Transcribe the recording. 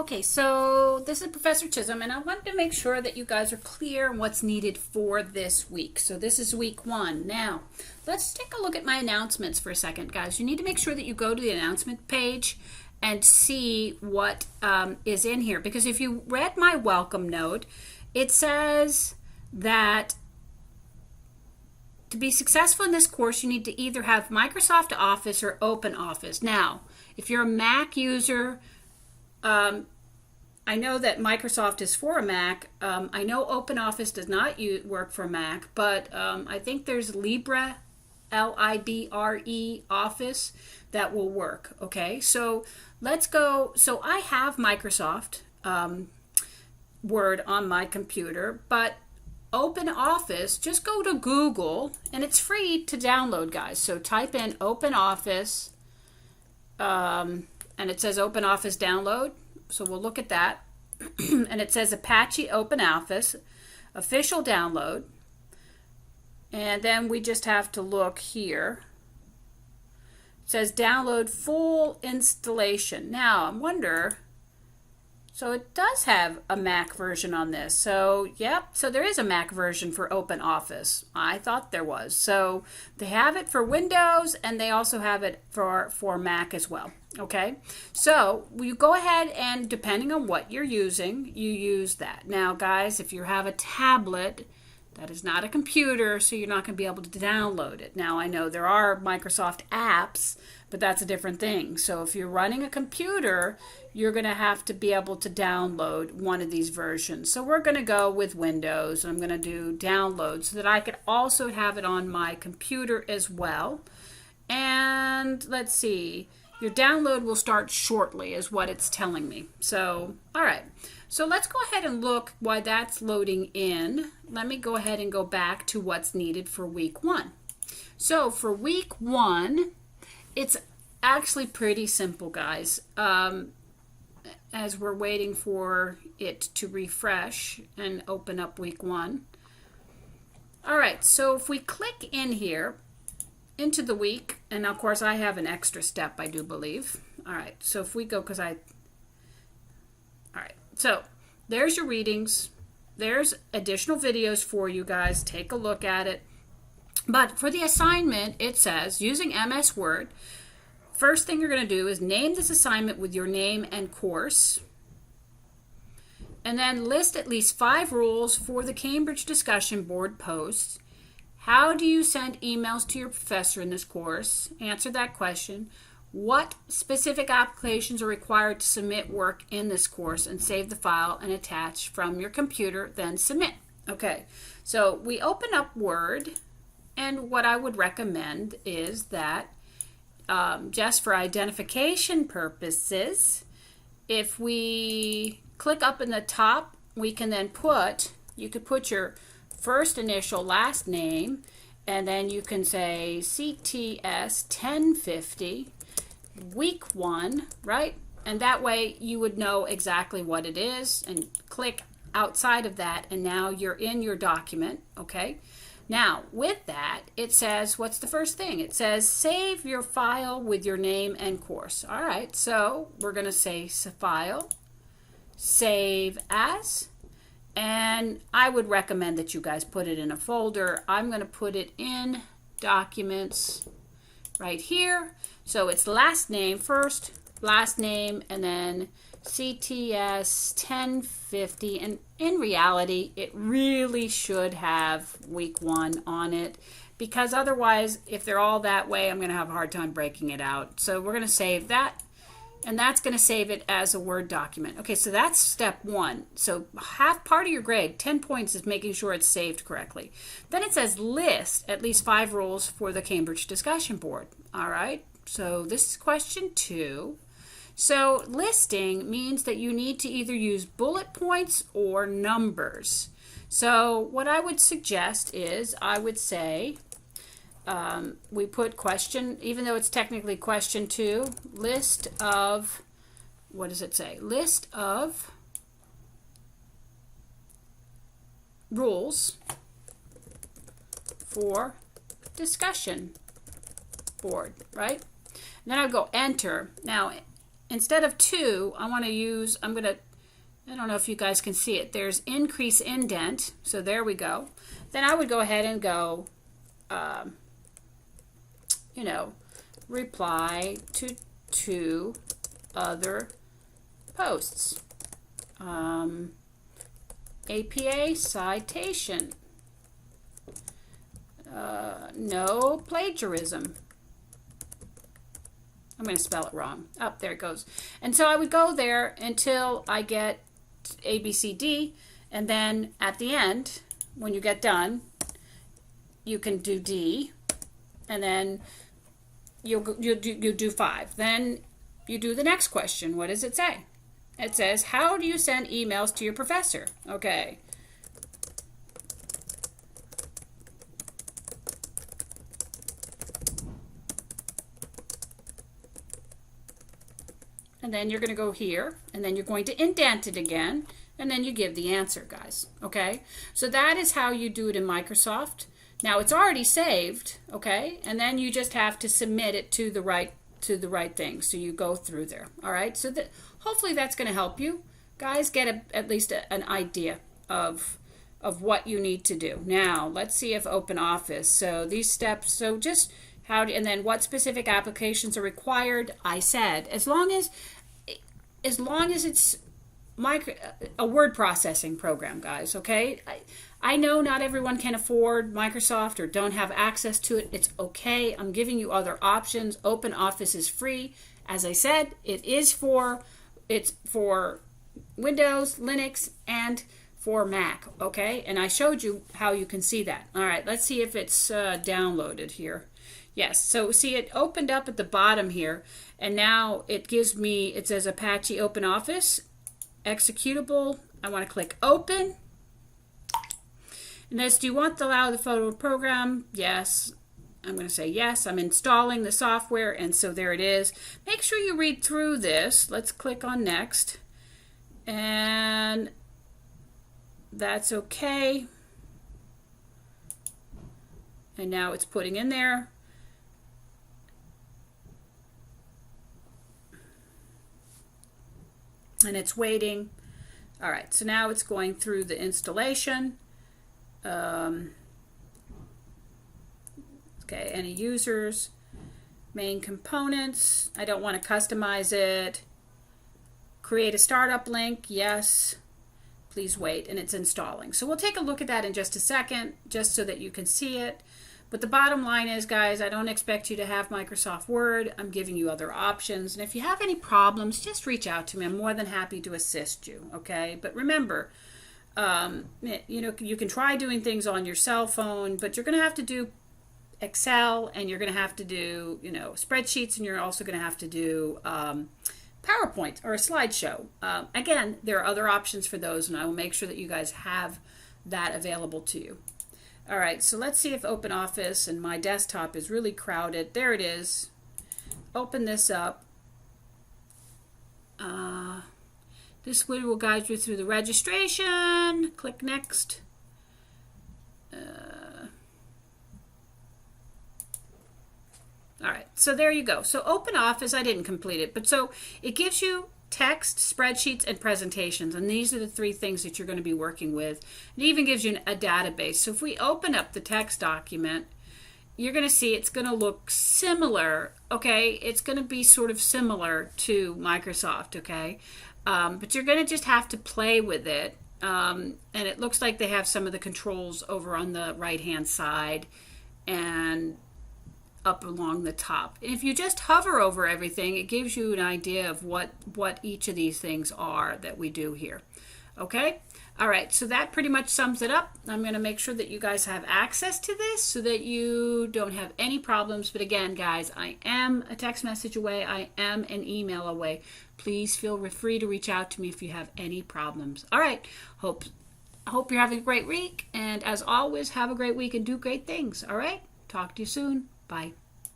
Okay, so this is Professor Chisholm, and I wanted to make sure that you guys are clear on what's needed for this week. So this is week 1. Now, let's take a look at my announcements for a second, guys. You need to make sure that you go to the announcement page and see what is in here. Because if you read my welcome note, it says that to be successful in this course, you need to either have Microsoft Office or OpenOffice. Now, if you're a Mac user, I know that Microsoft is for a Mac. I know OpenOffice does not work for Mac, but I think there's Libre, Libre Office that will work. Okay, so let's go. So I have Microsoft Word on my computer, but OpenOffice, just go to Google, and it's free to download, guys. So type in OpenOffice, and it says OpenOffice download. So we'll look at that. And it says Apache OpenOffice official download. And then we just have to look here. It says download full installation. Now, I wonder, so it does have a Mac version on this. So, yep, so there is a Mac version for OpenOffice. I thought there was. So they have it for Windows, and they also have it for Mac as well. Okay, so you go ahead and depending on what you're using, you use that. Now, guys, if you have a tablet, that is not a computer, so you're not going to be able to download it. Now, I know there are Microsoft apps, but that's a different thing. So if you're running a computer, you're going to have to be able to download one of these versions. So we're going to go with Windows. I'm going to do download so that I could also have it on my computer as well. And let's see. Your download will start shortly is what it's telling me. So, all right. So let's go ahead and look why that's loading in. Let me go ahead and go back to what's needed for week 1. So for week 1, it's actually pretty simple, guys. As we're waiting for it to refresh and open up week 1. All right. So if we click in here, into the week, and of course I have an extra step, I do believe. All right, so if we go, all right, so there's your readings. There's additional videos for you guys. Take a look at it. But for the assignment, it says, using MS Word, first thing you're going to do is name this assignment with your name and course. And then list at least 5 rules for the Cambridge Discussion Board posts. How do you send emails to your professor in this course? Answer that question. What specific applications are required to submit work in this course, and save the file and attach from your computer, then submit. Okay, so we open up Word, and what I would recommend is that just for identification purposes, if we click up in the top, we can then you could put your first initial, last name, and then you can say CTS 1050 week 1, right? And that way you would know exactly what it is, and click outside of that, and now you're in your document. Okay, now with that, it says, what's the first thing? It says save your file with your name and course. All right, so we're going to say file, save as. And I would recommend that you guys put it in a folder. I'm going to put it in documents right here. So it's last name first, last name, and then CTS 1050. And in reality, it really should have week 1 on it, because otherwise, if they're all that way, I'm going to have a hard time breaking it out. So we're going to save that. And that's going to save it as a Word document. Okay, so that's step 1. So half part of your grade, 10 points, is making sure it's saved correctly. Then it says list at least 5 rules for the Cambridge Discussion Board. All right, so this is question 2. So listing means that you need to either use bullet points or numbers. So what I would suggest is I would say, we put question, even though it's technically question 2, list of, what does it say? List of rules for discussion board, right? And then I go enter. Now, instead of 2, I want to use, I don't know if you guys can see it. There's increase indent. So there we go. Then I would go ahead and go, reply to 2 other posts. APA citation. No plagiarism. I'm going to spell it wrong. Oh, there it goes. And so I would go there until I get A, B, C, D. And then at the end, when you get done, you can do D. And then you do 5. Then you do the next question. What does it say? It says, how do you send emails to your professor? Okay. And then you're going to go here, and then you're going to indent it again, and then you give the answer, guys. Okay? So that is how you do it in Microsoft. Now it's already saved, okay? And then you just have to submit it to the right thing. So you go through there. All right? So that hopefully that's going to help you guys get at least an idea of what you need to do. Now, let's see if OpenOffice. So these steps, so just and then what specific applications are required. I said as long as it's a word processing program, guys, okay? I know not everyone can afford Microsoft or don't have access to it. It's okay. I'm giving you other options. OpenOffice is free. As I said, it's for Windows, Linux, and for Mac, okay? And I showed you how you can see that. All right, let's see if it's downloaded here. Yes, so see it opened up at the bottom here, and now it gives me, it says Apache OpenOffice, executable. I want to click open. And this, do you want to allow the photo program? Yes. I'm going to say yes. I'm installing the software, and so there it is. Make sure you read through this. Let's click on next. And that's okay. And now it's putting in there. And it's waiting. All right, so now it's going through the installation. Okay, any users, main components. I don't want to customize it. Create a startup link. Yes. Please wait, and it's installing. So we'll take a look at that in just a second, just so that you can see it. But the bottom line is, guys, I don't expect you to have Microsoft Word. I'm giving you other options. And if you have any problems, just reach out to me. I'm more than happy to assist you, okay? But remember, you can try doing things on your cell phone, but you're going to have to do Excel, and you're going to have to do, spreadsheets, and you're also going to have to do PowerPoint or a slideshow. Again, there are other options for those, and I will make sure that you guys have that available to you. All right, so let's see if OpenOffice, and my desktop is really crowded. There it is. Open this up. This will guide you through the registration. Click next. All right, so there you go. So OpenOffice, I didn't complete it, but so it gives you text, spreadsheets, and presentations, and these are the 3 things that you're going to be working with. It even gives you a database. So if we open up the text document, you're going to see it's going to look similar, okay? It's going to be sort of similar to Microsoft, okay? But you're going to just have to play with it, and it looks like they have some of the controls over on the right-hand side and up along the top. If you just hover over everything, it gives you an idea of what each of these things are that we do here. Okay? All right, so that pretty much sums it up. I'm going to make sure that you guys have access to this so that you don't have any problems. But again, guys, I am a text message away. I am an email away. Please feel free to reach out to me if you have any problems. All right, hope you're having a great week. And as always, have a great week and do great things. All right? Talk to you soon. Bye.